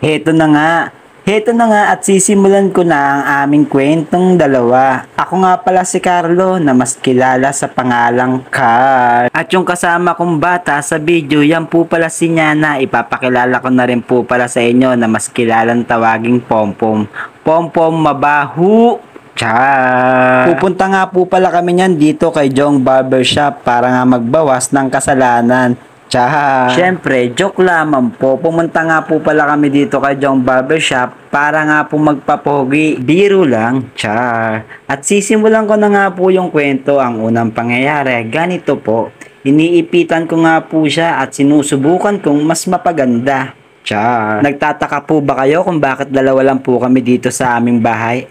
Heto na nga. Heto na nga at sisimulan ko na ang aming kwentong dalawa. Ako nga pala si Carlo na mas kilala sa pangalang Carl. At yung kasama kong bata sa video, yan po pala si Nyana. Ipapakilala ko na rin po pala sa inyo na mas kilalang tawaging Pompom. Pompom mabaho. Char! Pupunta nga po pala kami niyan dito kay Jong Barbershop para nga magbawas ng kasalanan. Char! Siyempre, joke lamang po. Pumunta nga po pala kami dito kay Jong Barbershop para nga po magpapogi. Biro lang. Char! At sisimulan ko na nga po yung kwento. Ang unang pangyayari, ganito po. Iniipitan ko nga po siya at sinusubukan kong mas mapaganda. Char. Nagtataka po ba kayo kung bakit dalawa lang po kami dito sa aming bahay?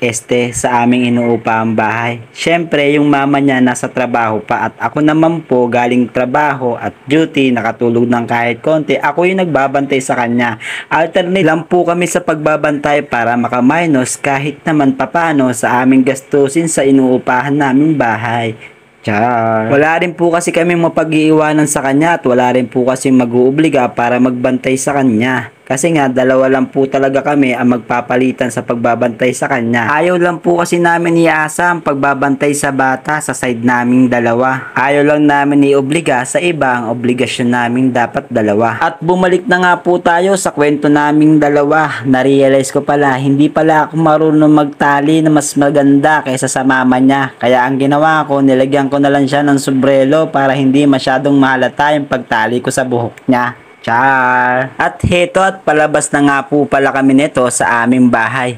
Sa aming inuupahang bahay. Siyempre, yung mama niya nasa trabaho pa at ako naman po galing trabaho at duty, nakatulog ng kahit konti. Ako yung nagbabantay sa kanya. Alternate lang po kami sa pagbabantay para makaminus kahit naman papano sa aming gastusin sa inuupahan naming bahay. Char. Wala rin po kasi kami mapag-iiwanan sa kanya at wala rin po kasi mag-uubliga para magbantay sa kanya. Kasi nga, dalawa lang po talaga kami ang magpapalitan sa pagbabantay sa kanya. Ayaw lang po kasi namin iasa ang pagbabantay sa bata sa side naming dalawa. Ayaw lang namin iobliga sa iba ang obligasyon naming dapat dalawa. At bumalik na nga po tayo sa kwento naming dalawa. Narealize ko pala, hindi pala ako marunong magtali na mas maganda kaysa sa mama niya. Kaya ang ginawa ko, nilagyan ko na lang siya ng sombrero para hindi masyadong mahalata yung pagtali ko sa buhok niya. Char! At heto at palabas na nga po pala kami nito sa aming bahay.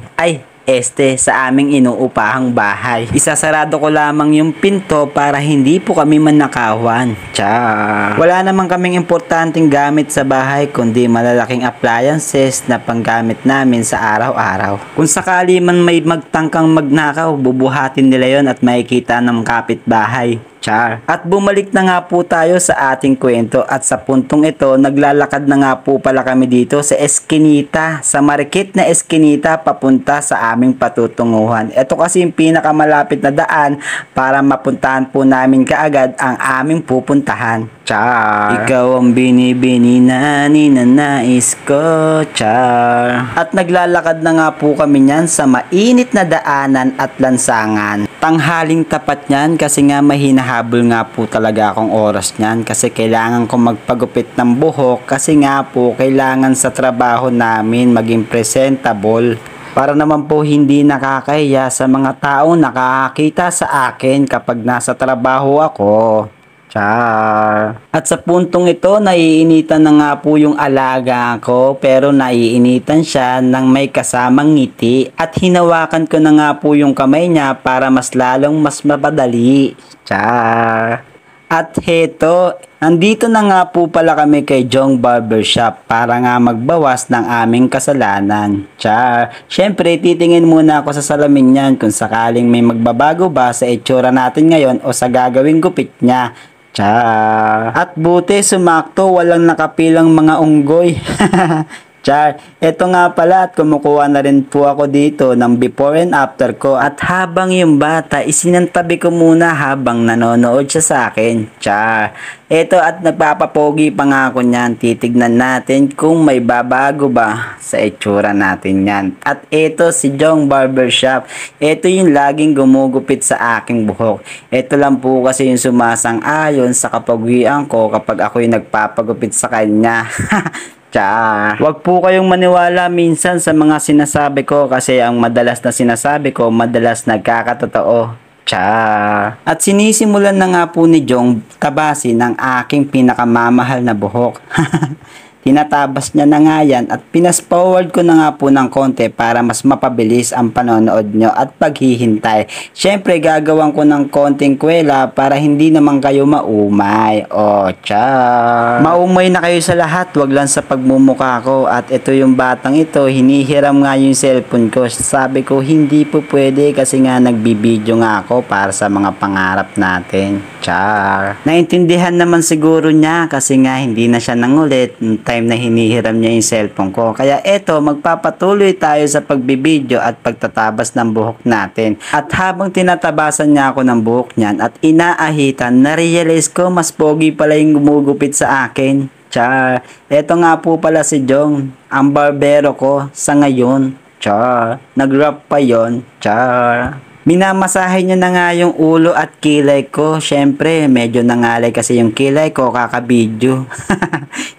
Sa aming inuupahang bahay. Isasarado ko lamang yung pinto para hindi po kami manakawan. Char! Wala naman kaming importanteng gamit sa bahay kundi malalaking appliances na panggamit namin sa araw-araw. Kung sakali man may magtangkang magnakaw, bubuhatin nila yon at makikita ng kapitbahay. Char. At bumalik na nga po tayo sa ating kwento at sa puntong ito, naglalakad na nga po pala kami dito sa Eskinita, sa marikit na Eskinita papunta sa aming patutunguhan. Ito kasi yung pinakamalapit na daan para mapuntahan po namin kaagad ang aming pupuntahan. Char. Ikaw ang binibini na ninanais ko. Char. At naglalakad na nga po kami niyan sa mainit na daanan at lansangan. Tanghaling tapat niyan kasi nga mahinahabol nga po talaga akong oras niyan kasi kailangan kong magpagupit ng buhok kasi nga po kailangan sa trabaho namin maging presentable para naman po hindi nakakahiya sa mga taong nakakakita sa akin kapag nasa trabaho ako. Char. At sa puntong ito, naiinitan na nga po yung alaga ko pero naiinitan siya ng may kasamang ngiti at hinawakan ko na nga po yung kamay niya para mas lalong mas mapadali. Char. At heto, nandito na nga po pala kami kay Jong Barbershop para nga magbawas ng aming kasalanan. Char. Siyempre, titingin muna ako sa salamin niyan kung sakaling may magbabago ba sa itsura natin ngayon o sa gagawing gupit niya. Char. At buti sumakto, walang nakapilang mga unggoy. Char. Ito nga pala at kumukuha na rin po ako dito ng before and after ko. At habang yung bata, isinantabi ko muna habang nanonood siya sa akin. Char. Ito at nagpapapogi pa nga ako niyan. Titignan natin kung may babago ba sa itsura natin yan. At ito si Jong Barbershop. Ito yung laging gumugupit sa aking buhok. Ito lang po kasi yung sumasang-ayon sa kapagian ko kapag ako yung nagpapagupit sa kanya. Char. Wag po kayong maniwala minsan sa mga sinasabi ko kasi ang madalas na sinasabi ko madalas nagkakatotoo. Char. At sinisimulan na nga po ni Jong tabasin ng aking pinakamamahal na buhok. Tinatabas niya na nga yan at pinas-forward ko na nga po ng konti para mas mapabilis ang panonood nyo at paghihintay. Siyempre gagawin ko ng konting kwela para hindi naman kayo maumay. O, char. Maumay na kayo sa lahat, wag lang sa pagmumuka ko. At ito yung batang ito, hinihiram nga yung cellphone ko. Sabi ko hindi po pwede kasi nga nagbibideo nga ako para sa mga pangarap natin. Char. Naintindihan naman siguro niya kasi nga hindi na siya nangulit time na hinihiram niya yung cellphone ko. Kaya eto, magpapatuloy tayo sa pagbibideo at pagtatabas ng buhok natin. At habang tinatabasan niya ako ng buhok niyan at inaahitan, na-realize ko mas pogi pala yung gumugupit sa akin. Char. Ito nga po pala si Jong, ang barbero ko sa ngayon. Char. Nag-rap pa yon. Char. Minamasahe niya na nga yung ulo at kilay ko. Syempre, medyo nangalay kasi yung kilay ko kakabidyo.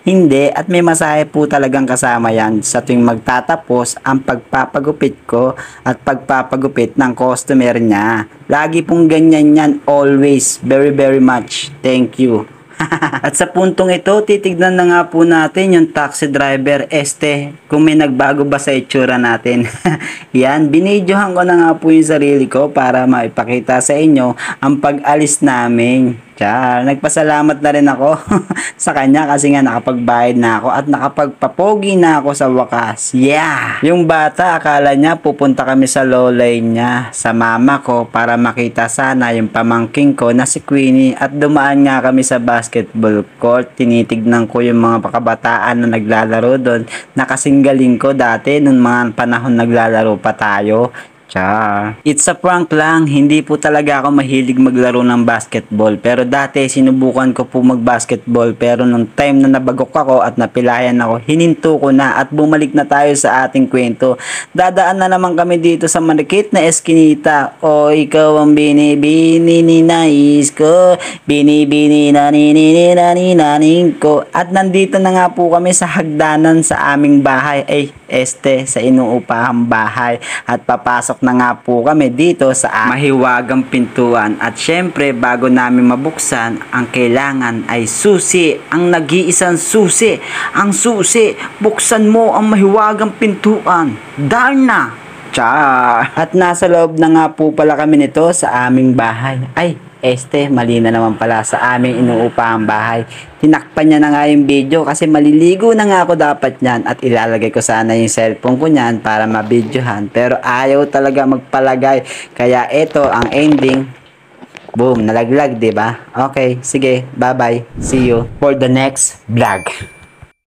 Hindi, at may masahe po talagang kasama yan sa tuwing magtatapos ang pagpapagupit ko at pagpapagupit ng customer niya. Lagi pong ganyan yan, always, very very much. Thank you. At sa puntong ito, titignan na nga po natin yung taxi driver kung may nagbago ba sa itsura natin. Yan, binidyohan ko na nga po yung sarili ko para maipakita sa inyo ang pag-alis namin. Char, nagpasalamat na rin ako sa kanya kasi nga nakapagbayad na ako at nakapagpapogi na ako sa wakas. Yeah! Yung bata, akala niya pupunta kami sa lolay niya, sa mama ko para makita sana yung pamangking ko na si Queenie at dumaan nga kami sa basketball court. Tinitignan ko yung mga kabataan na naglalaro doon na kasing galing ko dati nung mga panahon naglalaro pa tayo. Char. It's a prank lang, hindi po talaga ako mahilig maglaro ng basketball. Pero dati sinubukan ko po mag-basketball pero nung time na nabagok ako at napilayan ako, hininto ko na at bumalik na tayo sa ating kwento. Dadaan na naman kami dito sa malikit na eskinita. O ikaw ang binibini ni nais ko, binibini na ninaning ko. At nandito na nga po kami sa hagdanan sa aming bahay, sa inuupahang bahay at papasok na nga po kami dito sa mahiwagang pintuan at syempre bago namin mabuksan ang kailangan ay susi, ang nag-iisang susi, ang susi, buksan mo ang mahiwagang pintuan, Darna! Char! At nasa loob na nga po pala kami nito sa aming bahay. Mali na naman pala sa aming inuupahang bahay. Tinakpan niya na nga yung video kasi maliligo na nga ako dapat niyan at ilalagay ko sana yung cellphone ko niyan para mabidyohan. Pero ayaw talaga magpalagay. Kaya ito ang ending. Boom, nalaglag, 'di ba? Okay, sige, bye-bye. See you for the next vlog.